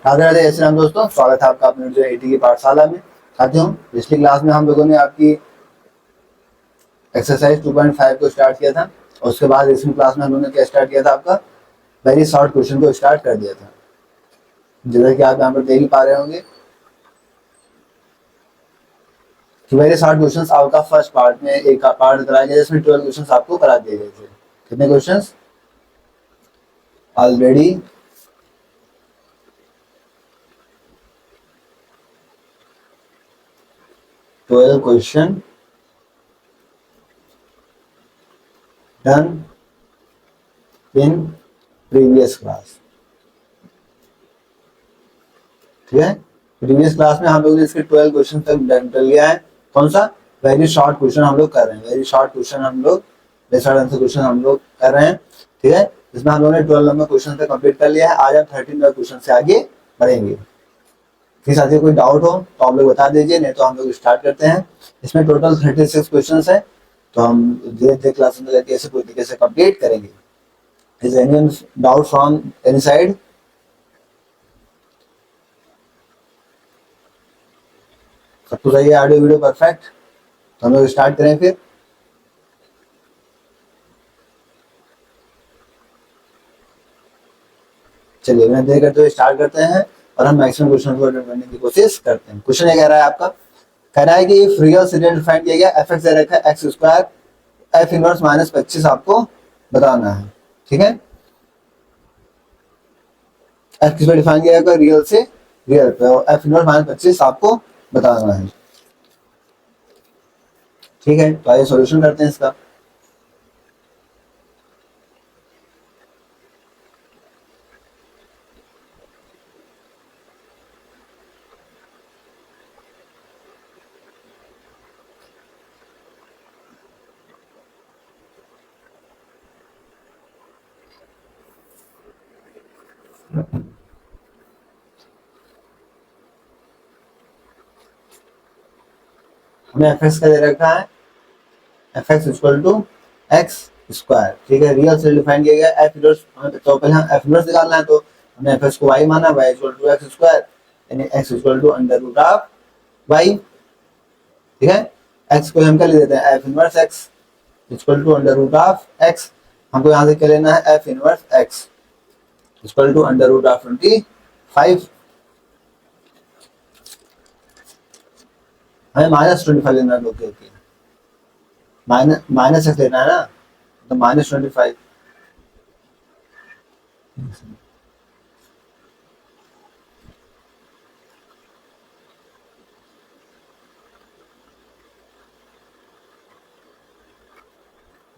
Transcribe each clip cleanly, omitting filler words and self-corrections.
राधे राधे जय श्री राम दोस्तों, स्वागत है आपका अपने जो एटी की पाठशाला में। साथियों, पिछली क्लास में हम लोगों ने आपकी एक्सरसाइज 2.5 को स्टार्ट किया था और उसके बाद रिसेंट क्लास में हम लोगों ने क्या स्टार्ट किया था, आपका वेरी शॉर्ट क्वेश्चन को स्टार्ट कर दिया था। जैसा कि आप यहाँ पर देख ही पा रहे होंगे कि वेरी शॉर्ट क्वेश्चन आपका फर्स्ट पार्ट में एक पार्ट कराया गया जिसमें 12 क्वेश्चन आपको करा दिए गए थे। कितने question? Already 12 question done in previous class. ठीक है, प्रीवियस क्लास में हम लोग ने इसके 12 क्वेश्चन तक डन कर लिया है। कौन सा? वेरी शॉर्ट क्वेश्चन हम लोग कर रहे हैं। वेरी शॉर्ट क्वेश्चन हम लोग, वेरी शॉर्ट आंसर क्वेश्चन हम लोग कर रहे हैं। ठीक है, इसमें हम लोगों ने 12 नंबर क्वेश्चन तक कंप्लीट कर लिया है। आज हम 13 नंबर क्वेश्चन से आगे बढ़ेंगे। फिर साथी कोई डाउट हो तो आप लोग बता दीजिए, नहीं तो हम लोग स्टार्ट करते हैं। इसमें टोटल 36 क्वेश्चन है, तो हम धीरे धीरे क्लास में कैसे पूरी तरीके से कंप्लीट करेंगे। Is any doubt from any side? सब कुछ सही है, ऑडियो वीडियो परफेक्ट, तो हम लोग स्टार्ट करें फिर। चलिए बिना देर करते हुए स्टार्ट करते हैं और हम मैक्सिमम क्वेश्चन को अटेंड करने की कोशिश करते हैं। क्वेश्चन ये कह रहा है आपका, कह रहा है कि इफ रियल सीरीज डिफाइन किया गया, एफ एक्स दे रखा है x square, F inverse minus 25 आपको बताना है। ठीक है, एफ किस पे डिफाइन किया गया? रियल से रियल पे, और एफ इनवर्स माइनस 25 आपको बताना है। ठीक है, तो आइए सॉल्यूशन करते हैं इसका। हमें एफ एक्स का दे रखा है f x equal to x square. ठीक है, रियल से डिफाइन किया गया एफ इनवर्स, तो पहले हम एफ इनवर्स निकालना है, तो हमने एफ एक्स को वाई माना, y equal to x square, यानी x equal to under root of y. ठीक है, एक्स को हम क्या ले देते हैं? F inverse x equal to under root of x. हमको यहाँ से क्या लेना है? F inverse x equal to under root of 25। हमें माइनस 25 लेना है। ओके ओके, माइनस एक्स लेना है ना, तो माइनस 25।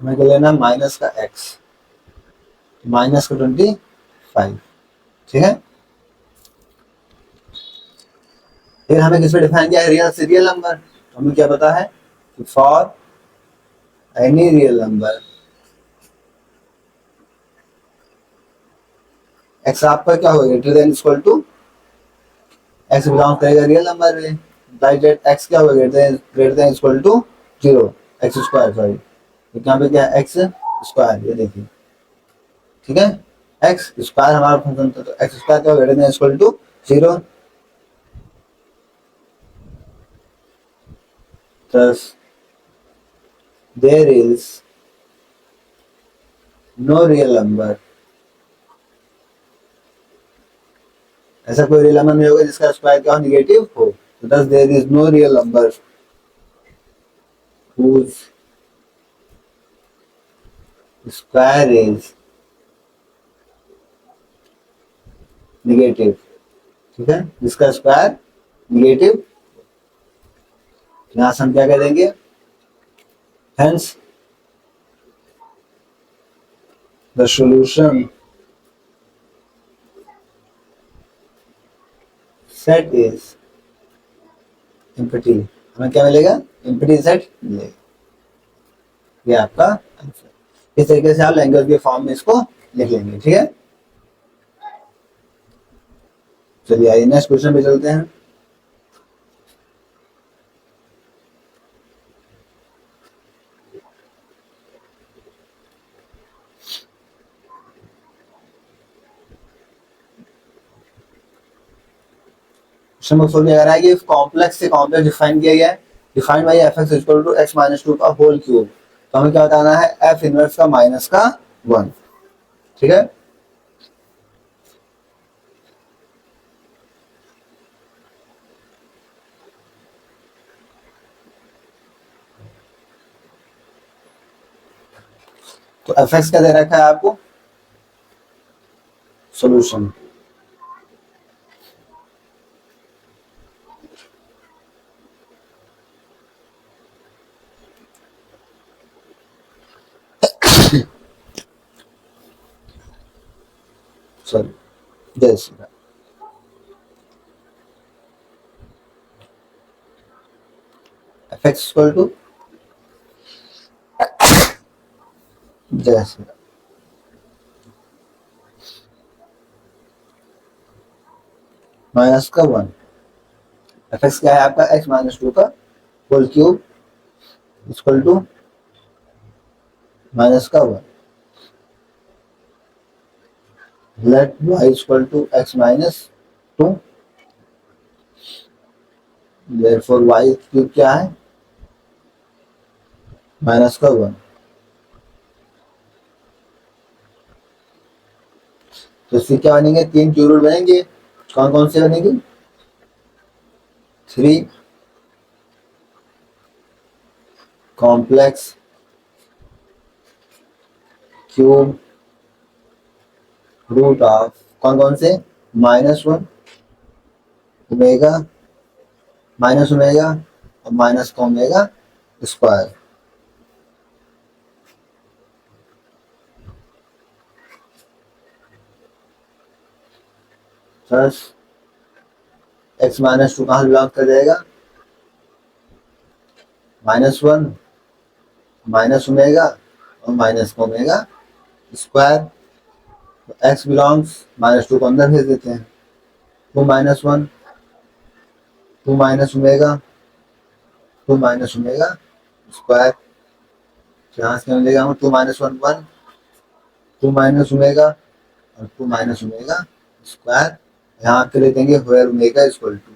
हमें क्या लेना? माइनस का एक्स, माइनस का 25। ठीक है, फिर हमें किस पे डिफाइन किया है? रियल से रियल नंबर। तो हमें क्या पता है कि for any real number x आपका क्या होगा? Greater than equal to x belong करेगा रियल नंबर में, लाइक दैट एक्स क्या होगा? Greater than equal to 0, x square sorry, यहाँ पे क्या है? एक्स स्क्वायर, ये देखिए। ठीक है, एक्स स्क्वायर हमारा फंक्शन था, तो एक्स स्क्वायर क्या होगा? Greater than equal to 0। thus there is no real number, ऐसा कोई रियल नंबर नहीं होगा जिसका स्क्वायर क्या हो? निगेटिव हो। तो thus there is no real number whose square is negative। ठीक है, जिसका स्क्वायर निगेटिव, यहां से हम क्या कह देंगे? hence the solution set is empty। हमें क्या मिलेगा? empty set मिलेगा। ये आपका आंसर। इस तरीके से आप लैंग्वेज के फॉर्म में इसको लिख लेंगे। ठीक है, चलिए आइए नेक्स्ट क्वेश्चन पे चलते हैं। क्वेश्चन नंबर 4 कह रहा है कि कॉम्प्लेक्स से कॉम्प्लेक्स डिफाइन किया गया है, defined by f x equal to x minus two का होल क्यूब। तो हमें क्या बताना है, एफ इनवर्स का माइनस का 1। ठीक है, तो एफ एक्स क्या दे रखा है आपको, सॉल्यूशन। सॉरी, जय Shri Ram. F x equal to, जय श्री राम, माइनस का 1। एफ एक्स क्या है आपका, एक्स माइनस टू का whole cube equal to minus का 1। Let y equal to x minus 2, therefore y cube क्या है, माइनस का 1। तो इससे क्या बनेंगे, 3 क्यूब रूट बनेंगे। कौन कौन से बनेंगे, 3 कॉम्प्लेक्स क्यूब रूट ऑफ कौन कौन से, -1 ओमेगा, माइनस ओमेगा और माइनस का omega square. Plus x minus to कहाँ से बिलोंग कर जाएगा, -1 माइनस ओमेगा और माइनस का ओमेगा स्क्वायर। एक्स बिलोंग्स -2 को अंदर भेज देते हैं, 2 minus 1 2 minus omega 2 minus omega square. यहाँ से मिलेगा हमें 2 माइनस 1 1 2 माइनस ओमेगा और 2 माइनस ओमेगा स्क्वायर। यहाँ पे ले देंगे where omega equal to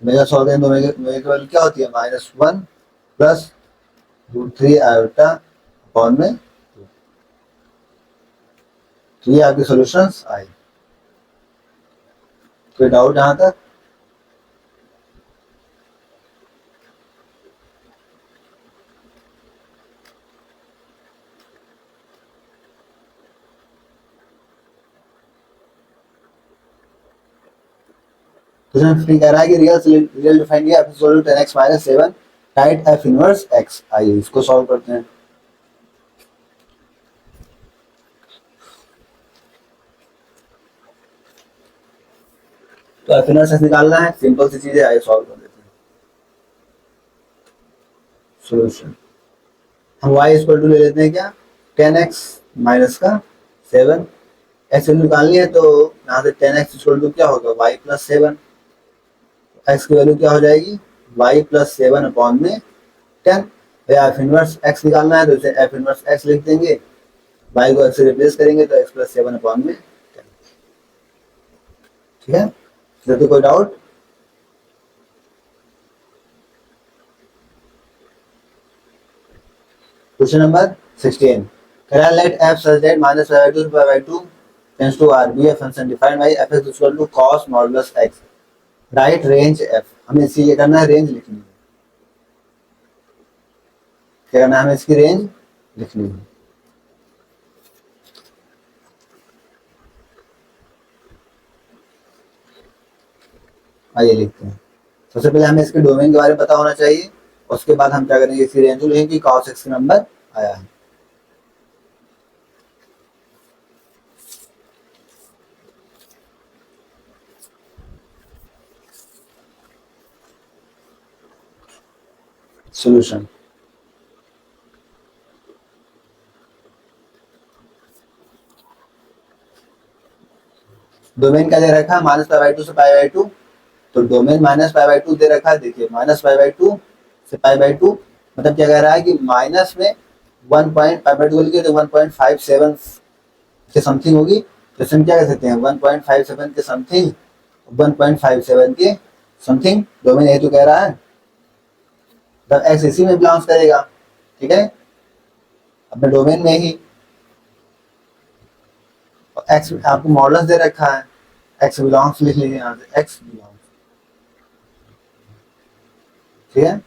omega 100 दें तो ओमेगा वैल्यू क्या होती है, -1 प्लस √3 आयोटा अपॉन में 2। तो ये आपके सॉल्यूशंस आए। कोई डाउट यहाँ तक, क्वेश्चन 3 कह रहा है कि रियल डिफाइन किया f equal to 10x minus 7, right f inverse x। आइए इसको सॉल्व करते हैं। तो एफ इनवर्स x निकालना है, सिंपल सी चीज है, आइए सॉल्व कर देते हैं। सॉल्यूशन हम y इक्वल टू ले लेते हैं क्या, 10x माइनस का 7। x वैल्यू निकालनी है तो यहाँ से 10x इक्वल टू क्या होगा, y प्लस 7। x की वैल्यू क्या हो जाएगी, y प्लस 7 अपॉन में 10। एफ इनवर्स x निकालना है तो इसे एफ इनवर्स x लिख देंगे, y को x से रिप्लेस करेंगे तो x प्लस 7 अपॉन में 10। ठीक है, तो कोई डाउट, क्वेश्चन नंबर 16 कह रहा है late f such that -5/2 pi/2 tends to r be a function defined by f(x) equal to cos modulus x, right range f। हमें इसकी ये करना है, रेंज लिखनी है। क्या करना है, हमें इसकी रेंज लिखनी है। आइए लिखते हैं। सबसे पहले हमें इसके डोमेन के बारे में पता होना चाहिए, उसके बाद हम क्या करेंगे, इसकी रेंज लिखेंगे कि cos x नंबर आया है। सॉल्यूशन डोमेन क्या दे रखा है, -π/2 से π/2। तो डोमेन -π/2 दे रखा है, देखिए -π/2 से π/2 मतलब क्या कह रहा है कि माइनस में 1.π/2 लिखे तो 1.57 के समथिंग होगी। तो इसमें क्या कह सकते हैं, 1.57 के समथिंग 1.57 के समथिंग डोमेन ए तो कह रहा है, तब एक्स इसी में बिलोंग्स करेगा, ठीक है, अपने डोमेन में ही। एक्स आपको मॉडल्स दे रखा है, एक्स बिलोंग्स लिख लीजिए यहाँ से, एक्स बिलोंग्स, ठीक है।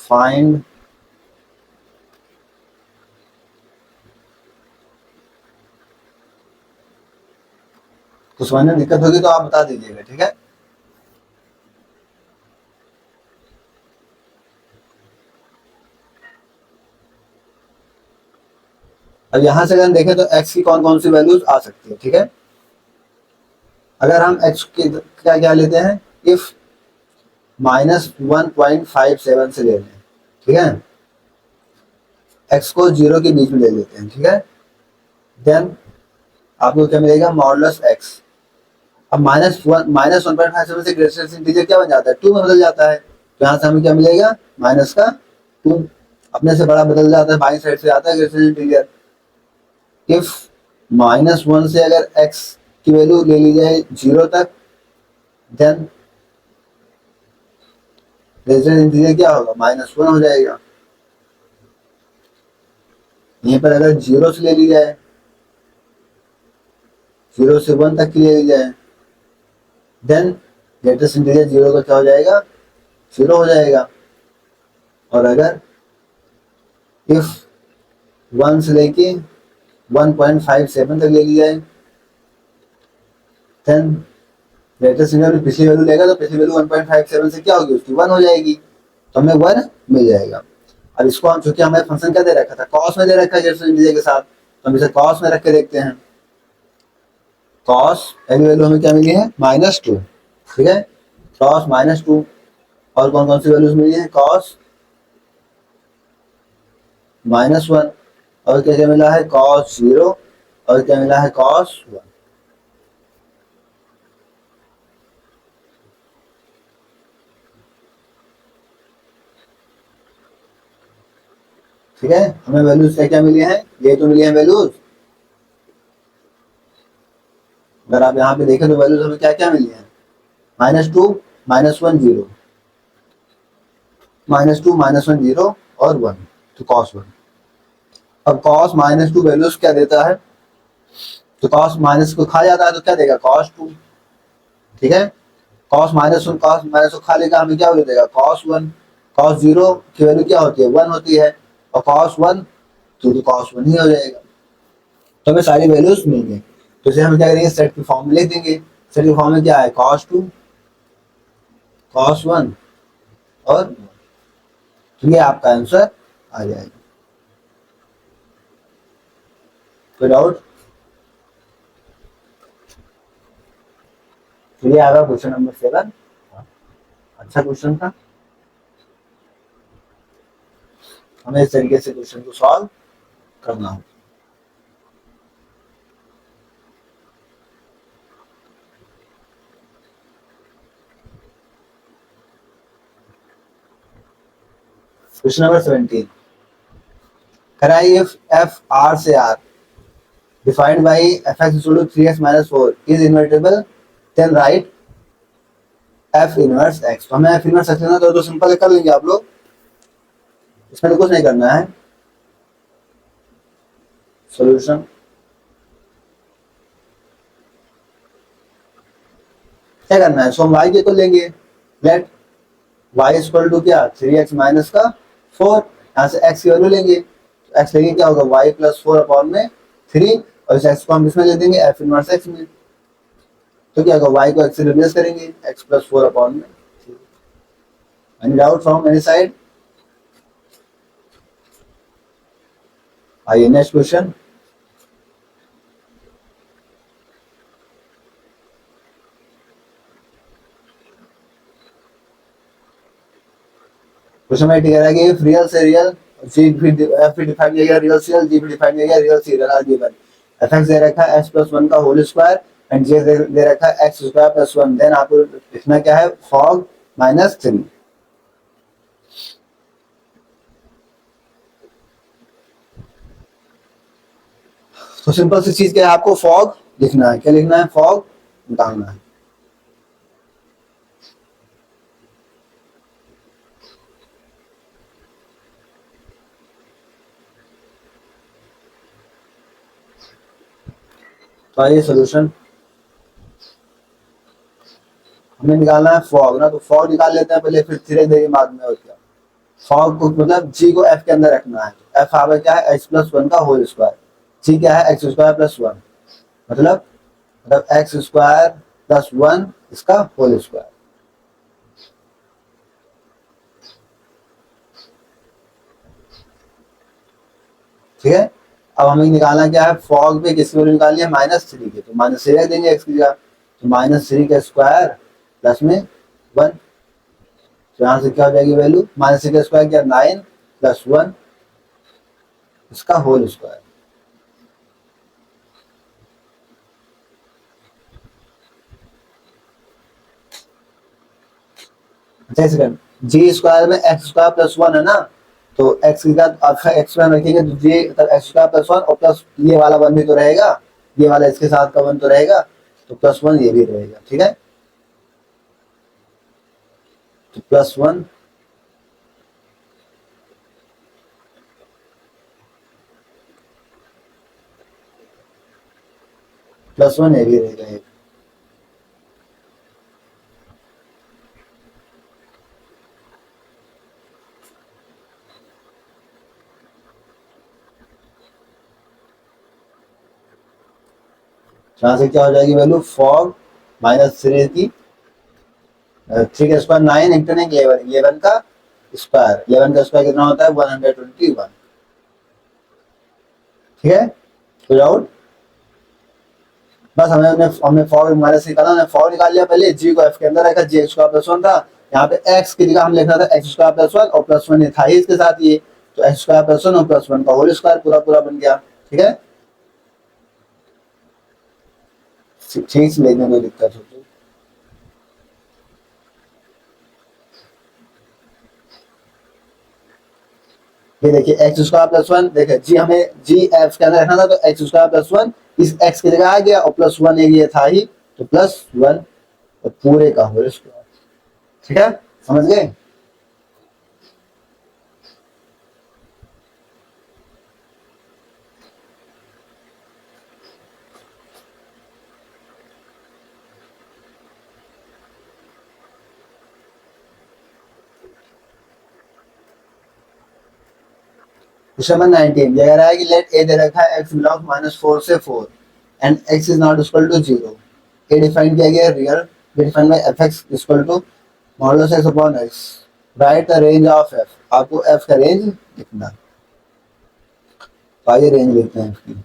फाइंड कुछ समझने में दिक्कत होगी तो आप बता दीजिएगा, ठीक है। अब यहां से अगर देखें तो x की कौन कौन सी वैल्यूज आ सकती है, ठीक है। अगर हम x की क्या क्या लेते हैं, इफ -1.57 से ले लें, ठीक है, x को 0 के बीच में ले लेते हैं, ठीक है, देन आपको क्या मिलेगा, मॉडुलस x। अब -1.57 से ग्रेटेस्ट इंटीजर क्या बन जाता है, 2 में बदल जाता है, तो यहाँ से हमें क्या मिलेगा, माइनस का 2, अपने से बड़ा बदल जाता है, बाई साइड से आता है ग्रेटेस्ट इंटीजर। इफ -1 से अगर x की वैल्यू ले ली जाए 0 तक, देन ग्रेटेस्ट इंटीजर क्या होगा, -1 हो जाएगा। यहीं पर अगर 0 से ले ली जाए, 0 से 1 तक की ले ली जाए, देन ग्रेटेस्ट इंटीजर 0 का क्या हो जाएगा, 0 हो जाएगा। और अगर इफ 1 से लेके 1.57 तक ले ली जाए, देन ग्रेटेस्ट इंटीजर पिछली वैल्यू लेगा तो पिछली वैल्यू 1.57 से क्या होगी, उसकी 1 हो जाएगी, तो हमें 1 मिल जाएगा। अब इसको हम, चूंकि हमें फंक्शन क्या दे रखा था, कॉस में दे रखा है ग्रेटेस्ट इंटीजर के साथ, तो हम इसे कॉस में रख के देखते हैं। कॉस पहली वैल्यू हमें क्या मिली है, -2, ठीक है, कॉस -2। और कौन कौन सी वैल्यूज मिली है, कॉस -1, और क्या क्या मिला है, कॉस 0, और क्या मिला है, कॉस 1। ठीक है, हमें वैल्यूज क्या क्या मिली है, ये तो मिली है वैल्यूज। अगर आप यहाँ पे देखें तो वैल्यूज हमें क्या क्या मिली है, -2, -1 0, -2 -1 0 और 1, तो कॉस 1। अब कॉस -2 वैल्यूज क्या देता है, तो कॉस माइनस को खा जाता है तो क्या देगा, कॉस 2, ठीक है। कॉस -1 कॉस -1 खा लेगा, हमें क्या वैल्यू देगा, कॉस 1। कॉस 0 की वैल्यू क्या होती है, 1 होती है, और कॉस 1 तो कॉस 1 ही हो जाएगा। तो हमें सारी वैल्यूज मिल गई, तो इसे हम क्या करेंगे, सेट की फॉर्म में लिख देंगे। सेट की फॉर्म में क्या है, कॉस 2, कॉस 1 और, तो ये आपका आंसर आ जाएगा। कोई डाउट, तो ये आएगा क्वेश्चन नंबर 7। अच्छा क्वेश्चन था, हमें इस तरीके से क्वेश्चन को सॉल्व करना हो। क्वेश्चन नंबर 17, कराइए इफ एफ आर से R defined by f x equal to 3x - 4 is invertible, then write f inverse x. तो हमें एफ इनवर्स एक्स लेना तो सिंपल कर लेंगे आप लोग, इसमें तो कुछ नहीं करना है। सॉल्यूशन क्या करना है, सो हम y के को लेंगे, लेट y इक्वल टू क्या, 3x माइनस का 4, यहाँ से x की वैल्यू लेंगे, तो x लेंगे क्या होगा, y प्लस 4 अपॉन में 3, और इस x को हम इसमें ले देंगे f इनवर्स x में, तो क्या होगा, y को x से रिप्लेस करेंगे, x प्लस 4 अपॉन में 3। Any doubt from any side, आइए नेक्स्ट क्वेश्चन। क्वेश्चन में कह रहा है कि इफ रियल से रियल, जी भी एफ भी डिफाइन किया गया, रियल से रियल, जी भी डिफाइन किया गया, रियल से real R given, f x दे रखा है x + 1 का होल स्क्वायर एंड जे दे रखा है x² + 1, देन आपको लिखना क्या है, फॉग -3। तो सिंपल सी चीज क्या है, आपको फॉग लिखना है। क्या लिखना है? फॉग निकालना है। तो आइए सोल्यूशन, हमें निकालना है फॉग ना, तो फॉग निकाल लेते हैं पहले, फिर धीरे धीरे बाद में। और क्या, फॉग को मतलब जी को एफ के अंदर रखना है। एफ आगे क्या है? एक्स प्लस वन का होल स्क्वायर। जी क्या है? एक्स स्क्वायर प्लस वन, मतलब एक्स स्क्वायर प्लस वन इसका होल स्क्वायर। ठीक है, अब हमें निकालना क्या है? फॉग पे किसकी वैल्यू निकालनी है? -3 की, तो -3 रख देंगे एक्स की जगह, तो -3 का स्क्वायर प्लस में वन। तो यहाँ से क्या हो जाएगी वैल्यू? -3 का स्क्वायर क्या? 9 प्लस वन इसका होल स्क्वायर। अच्छा सेकंड, जी स्क्वायर में एक्स स्क्वायर प्लस वन है ना, तो एक्स की जगह एक्स स्क्वायर रखेंगे तो जी एक्स स्क्वायर प्लस वन, और प्लस ये वाला वन भी तो रहेगा, ये वाला इसके साथ का वन तो रहेगा, तो प्लस वन ये भी रहेगा। ठीक है, तो प्लस वन प्लस वन ये भी रहेगा एक। यहाँ से क्या हो जाएगी वैल्यू? फॉग -3 की 3 का स्क्वायर 9 इंटू 11, 11 का स्क्वायर, 11 का स्क्वायर कितना होता है? 121। ठीक है, तो डाउट, बस हमें हमने फॉर माइनस निकाला, हमने फॉर निकाल लिया पहले, जी को एफ के अंदर रखा, जी एक्स स्क्वायर प्लस वन था, यहाँ पे एक्स की जगह हम लिख रहा था एक्स स्क्वायर प्लस वन, और प्लस वन था ही इसके साथ ये, तो एक्स स्क्वायर प्लस वन और प्लस वन का होल स्क्वायर पूरा पूरा बन गया। ठीक है, ठीक से लेने में कोई दिक्कत हो तो। ये देखिए एक्स स्क्वायर प्लस वन, देखिए जी हमें जी एफ के अंदर रखना था, तो एक्स स्क्वायर प्लस वन इस एक्स की जगह आ गया, और प्लस वन ये था ही, तो प्लस वन और पूरे का होल स्क्वायर। ठीक है, समझ गए? क्वेश्चन नंबर 19 ये कह रहा है कि लेट ए दे रखा है x बिलोंग -4 से 4 and x is not equal to 0। A define किया गया है real, define by fx equal to modulus x upon x। Write the range of f, आपको f का रेंज लिखना। तो आइए रेंज लिखते हैं इसकी।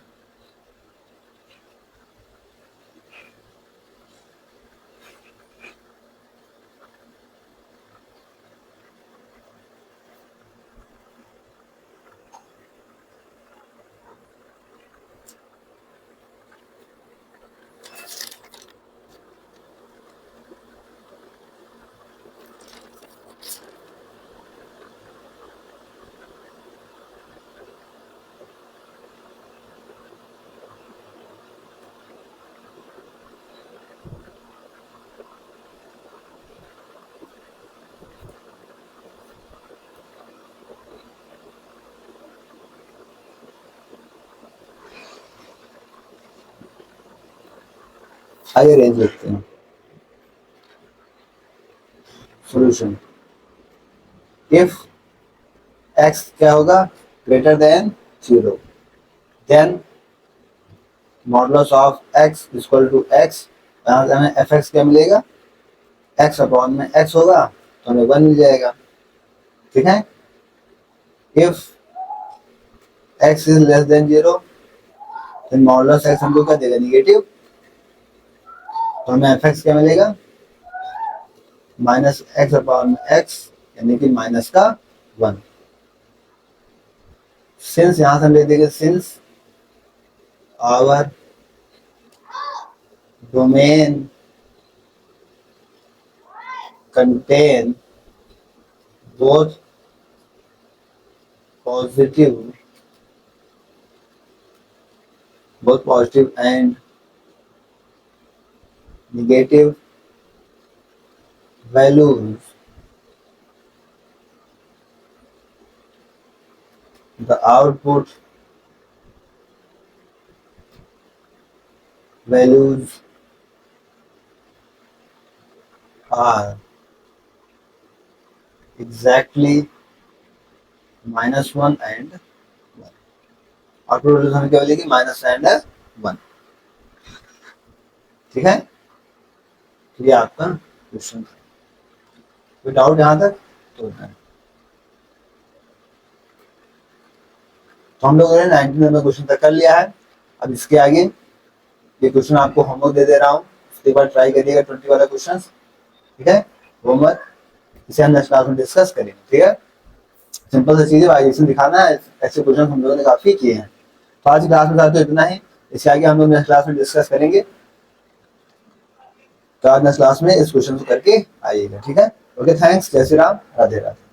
आइए रेंज लिखते हैं। सॉल्यूशन, इफ x क्या होगा? Greater than 0, then modulus of x equal to x, यहाँ से हमें fx क्या मिलेगा? x अपॉन में x होगा, तो हमें 1 मिल जाएगा। ठीक है, if x is less than 0, then modulus x हमको क्या देगा? निगेटिव, तो हमें fx क्या मिलेगा? -x अपॉन x, यानी कि माइनस का 1। सिंस यहां से हम लिख देंगे since our domain contain both positive, both positive and negative values the output values are exactly -1 and 1. Output values हमें क्या मिलेगी? Minus and 1। ठीक है, तो ये आपका क्वेश्चन था। कोई डाउट यहाँ तक? तो हम लोगों ने 19 नंबर क्वेश्चन तक कर लिया है। अब इसके आगे ये क्वेश्चन आपको होमवर्क दे दे रहा हूँ, उसके बाद ट्राई करिएगा 20 वाला क्वेश्चन। ठीक है, होमवर्क इसे हम नेक्स्ट क्लास में डिस्कस करेंगे। ठीक है, सिंपल सी चीजें वाइजेशन दिखाना है, ऐसे क्वेश्चन हम लोगों ने काफी किए हैं। तो आज की क्लास में तो इतना ही, इसके आगे हम लोग नेक्स्ट क्लास में डिस्कस करेंगे। तो आज नेक्स्ट क्लास में इस क्वेश्चन को करके आइएगा। ठीक है, ओके, थैंक्स, जय श्री राम, राधे राधे।